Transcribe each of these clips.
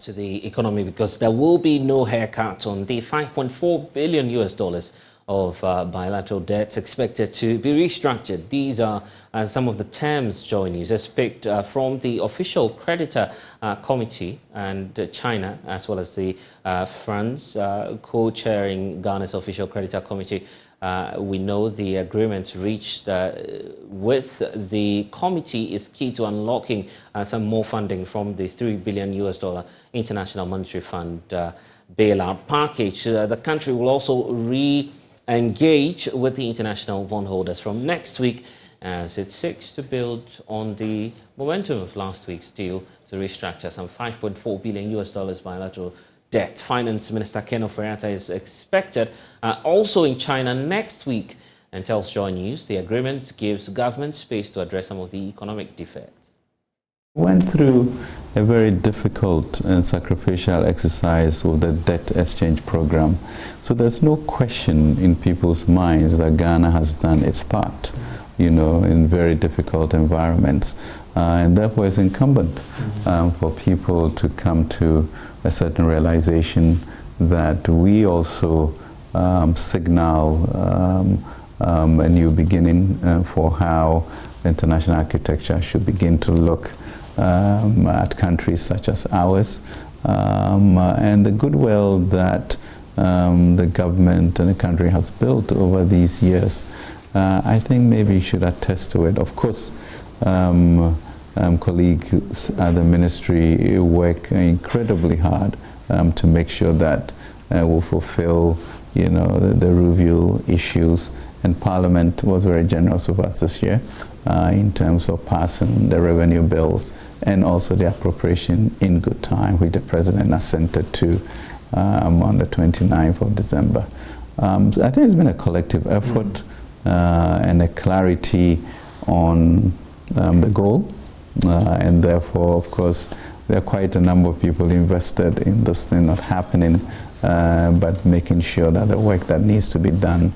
to the economy because there will be no haircut on the $5.4 billion of bilateral debts expected to be restructured. These are some of the terms, Joy News, as picked from the official creditor committee, and China, as well as the France, co-chairing Ghana's official creditor committee. We know the agreement reached with the committee is key to unlocking some more funding from the $3 billion International Monetary Fund bailout package. The country will also re-engage with the international bondholders from next week as it seeks to build on the momentum of last week's deal to restructure some $5.4 billion bilateral debt. Finance Minister Ken Ofori-Atta is expected also in China next week, and tells Joy News the agreement gives government space to address some of the economic defects. Went through a very difficult and sacrificial exercise with the debt exchange program. So there's no question in people's minds that Ghana has done its part, you know, in very difficult environments. And therefore it's incumbent for people to come to a certain realization that we also signal a new beginning for how international architecture should begin to look at countries such as ours, and the goodwill that the government and the country has built over these years. I think maybe you should attest to it. Of course, colleagues at the ministry work incredibly hard to make sure that we'll fulfill, you know, the review issues. And Parliament was very generous with us this year in terms of passing the revenue bills and also the appropriation in good time, which the President assented to on the 29th of December. So I think it's been a collective effort and a clarity on the goal. And therefore, of course, there are quite a number of people invested in this thing not happening, but making sure that the work that needs to be done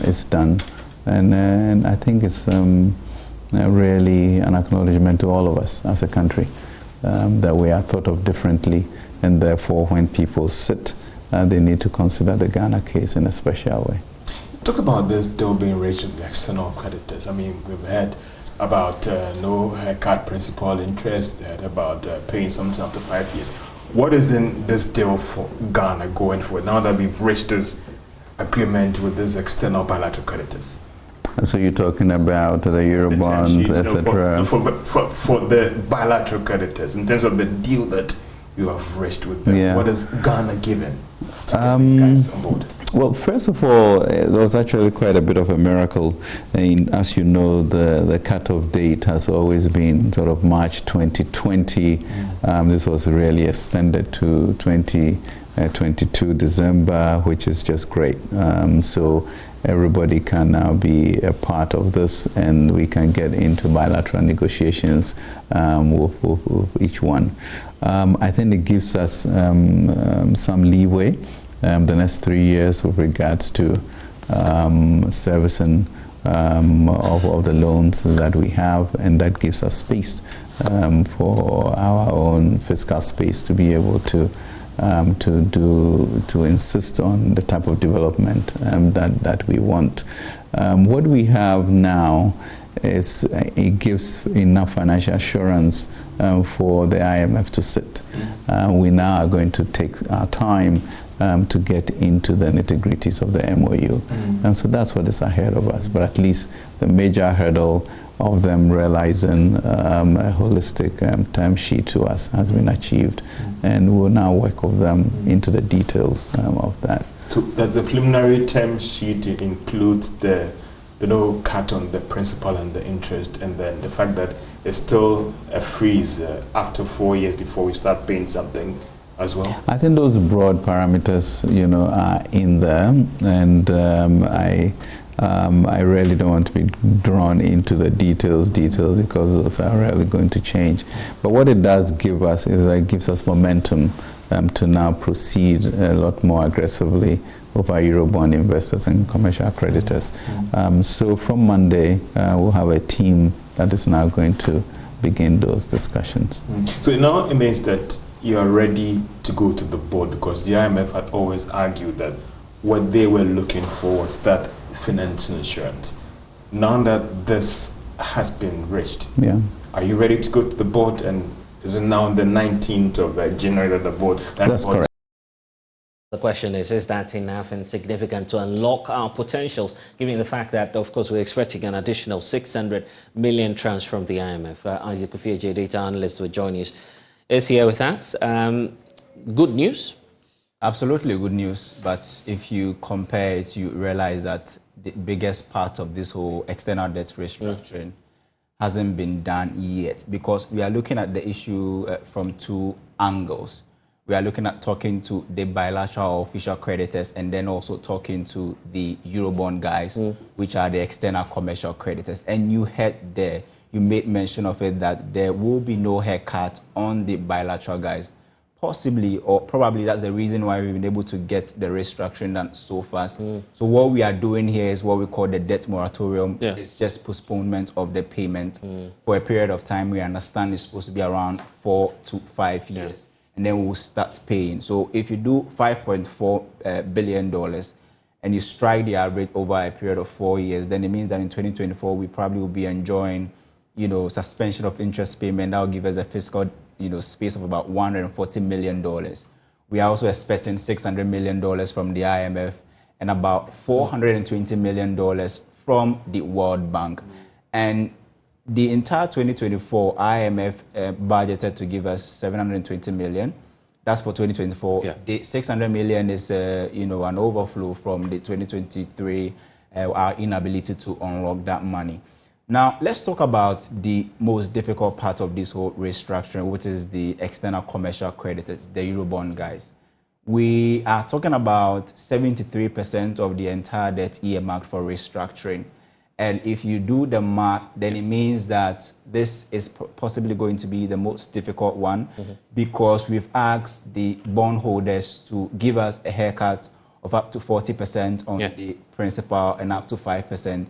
is done. And I think it's really an acknowledgement to all of us as a country that we are thought of differently, and therefore when people sit, they need to consider the Ghana case in a special way. Talk about this deal being raised with the external creditors. I mean, we've heard about no haircut principal interest, about paying something after 5 years. What is in this deal for Ghana going forward now that we've reached this agreement with these external bilateral creditors? So you're talking about the Eurobonds, etc. For the bilateral creditors, in terms of the deal that you have reached with them, yeah. What is Ghana given to get these guys on board? Well, first of all, there was actually quite a bit of a miracle. And as you know, the cutoff date has always been sort of March 2020. This was really extended to 2022 December, which is just great. So everybody can now be a part of this, and we can get into bilateral negotiations with each one. I think it gives us some leeway the next 3 years with regards to servicing of the loans that we have, and that gives us space for our own fiscal space to be able to insist on the type of development that we want. What we have now is it gives enough financial assurance for the IMF to sit. We now are going to take our time to get into the nitty-gritties of the MOU. And so that's what is ahead of us. But at least the major hurdle of them realizing a holistic term sheet to us has been achieved. And we'll now work with them into the details of that. So does the preliminary term sheet include the no cut on the principal and the interest, and then the fact that there's still a freeze after 4 years before we start paying something as well? I think those broad parameters, you know, are in there, and I really don't want to be drawn into the details because those are really going to change. But what it does give us is that it gives us momentum to now proceed a lot more aggressively with our Eurobond investors and commercial creditors. So from Monday, we'll have a team that is now going to begin those discussions. So now it means that you are ready to go to the board? Because the IMF had always argued that what they were looking for was that financial insurance. Now that this has been reached, are you ready to go to the board? And is it now the 19th of January that the board? That's correct. The question is that enough and significant to unlock our potentials, given the fact that, of course, we're expecting an additional 600 million tranche from the IMF? Isaac Kufieje, data analyst, will join us, is here with us. Good news? Absolutely good news. But if you compare it, you realize that the biggest part of this whole external debt restructuring hasn't been done yet, because we are looking at the issue from two angles. We are looking at talking to the bilateral official creditors and then also talking to the Eurobond guys, which are the external commercial creditors. And you heard there, you made mention of it, that there will be no haircut on the bilateral guys. Possibly, or probably that's the reason why we've been able to get the restructuring done so fast. So what we are doing here is what we call the debt moratorium. It's just postponement of the payment for a period of time. We understand it's supposed to be around 4 to 5 years. And then we'll start paying. So if you do $5.4 billion and you strike the average over a period of 4 years, then it means that in 2024, we probably will be enjoying, suspension of interest payment. That will give us a fiscal, space of about $140 million. We are also expecting $600 million from the IMF and about $420 million from the World Bank. And the entire 2024 IMF budgeted to give us 720 million. That's for 2024. The 600 million is, an overflow from the 2023, our inability to unlock that money. Now, let's talk about the most difficult part of this whole restructuring, which is the external commercial creditors, the Eurobond guys. We are talking about 73% of the entire debt earmarked for restructuring. And if you do the math, then it means that this is possibly going to be the most difficult one, because we've asked the bondholders to give us a haircut of up to 40% on the principal and up to 5%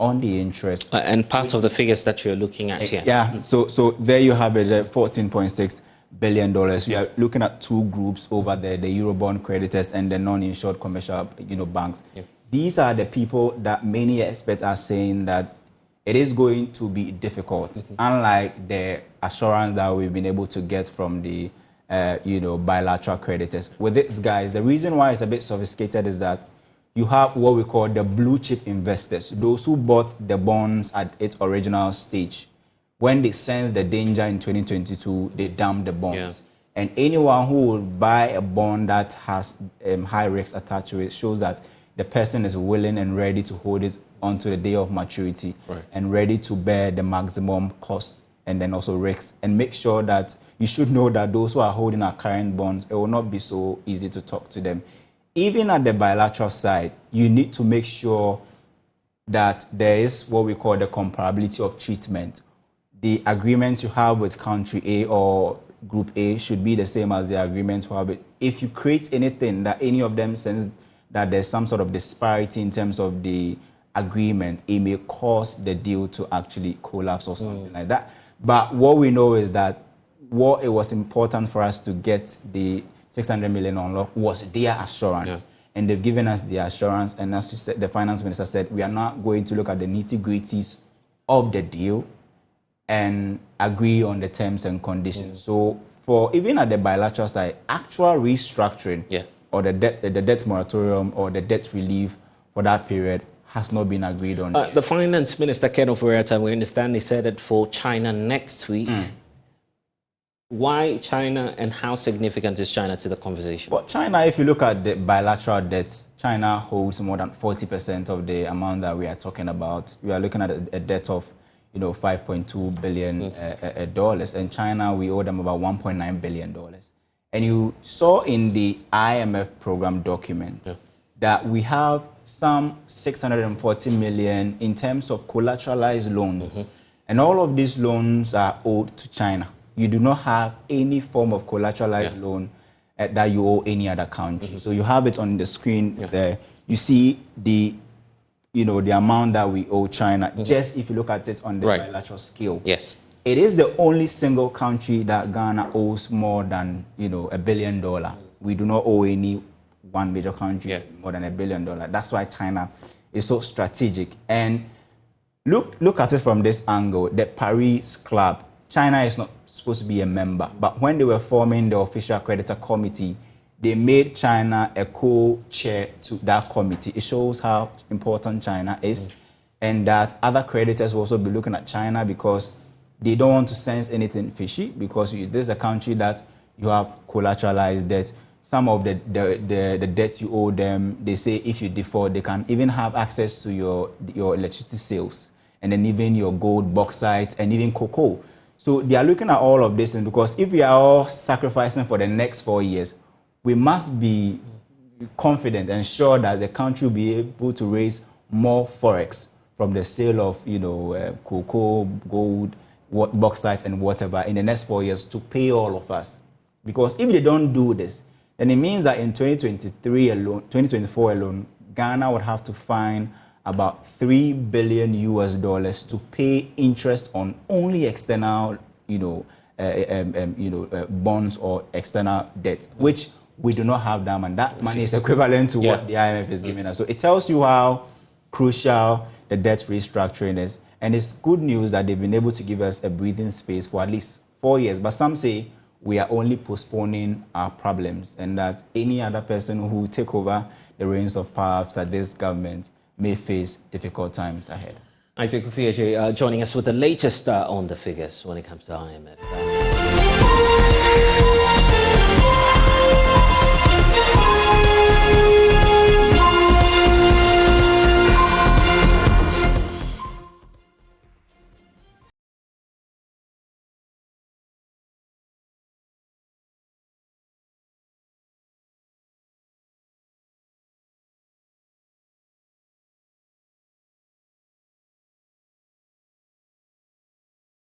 on the interest. And part of the figures that you're looking at here. Yeah, so there you have it, $14.6 billion. We are looking at two groups over there, the Eurobond creditors and the non-insured commercial banks. These are the people that many experts are saying that it is going to be difficult, unlike the assurance that we've been able to get from the bilateral creditors. With these guys, the reason why it's a bit sophisticated is that you have what we call the blue chip investors, those who bought the bonds at its original stage. When they sense the danger in 2022, they dump the bonds. And anyone who would buy a bond that has high risks attached to it shows that the person is willing and ready to hold it onto the day of maturity and ready to bear the maximum cost and then also risks. And make sure that you should know that those who are holding our current bonds, it will not be so easy to talk to them. Even at the bilateral side, you need to make sure that there is what we call the comparability of treatment. The agreements you have with country A or group A should be the same as the agreements you have with. If you create anything that any of them sends that there's some sort of disparity in terms of the agreement, it may cause the deal to actually collapse or something like that. But what we know is that what it was important for us to get the 600 million unlock was their assurance. And they've given us the assurance. And as you said, the finance minister said, we are not going to look at the nitty-gritties of the deal and agree on the terms and conditions. So for even at the bilateral side, actual restructuring or the debt moratorium or the debt relief for that period has not been agreed on. The finance minister, Ken Ofori-Atta, we understand he said it for China next week. Why China, and how significant is China to the conversation? Well, China, if you look at the bilateral debts, China holds more than 40% of the amount that we are talking about. We are looking at a debt of, $5.2 billion dollars, and China, we owe them about $1.9 billion. And you saw in the IMF program document that we have some 640 million in terms of collateralized loans. And all of these loans are owed to China. You do not have any form of collateralized loan that you owe any other country. So you have it on the screen there. You see the amount that we owe China, just if you look at it on the bilateral scale. it is the only single country that Ghana owes more than, $1 billion. We do not owe any one major country more than $1 billion. That's why China is so strategic. And look at it from this angle. The Paris Club, China is not supposed to be a member, but when they were forming the official creditor committee, they made China a co-chair to that committee. It shows how important China is, and that other creditors will also be looking at China because they don't want to sense anything fishy, because this is a country that you have collateralized debt. Some of the debt you owe them, they say if you default, they can even have access to your electricity sales, and then even your gold, bauxite, and even cocoa. So they are looking at all of this, and because if we are all sacrificing for the next 4 years, we must be confident and sure that the country will be able to raise more forex from the sale of, cocoa, gold, bauxite, and whatever in the next 4 years to pay all of us. Because if they don't do this, then it means that in 2024 alone, Ghana would have to find about $3 billion to pay interest on only external, bonds or external debt, which we do not have that, and that money is equivalent to what the IMF is giving us. So it tells you how crucial the debt restructuring is. And it's good news that they've been able to give us a breathing space for at least 4 years. But some say we are only postponing our problems, and that any other person who take over the reins of power after this government may face difficult times ahead. Isaac Ufieje joining us with the latest on the figures when it comes to IMF.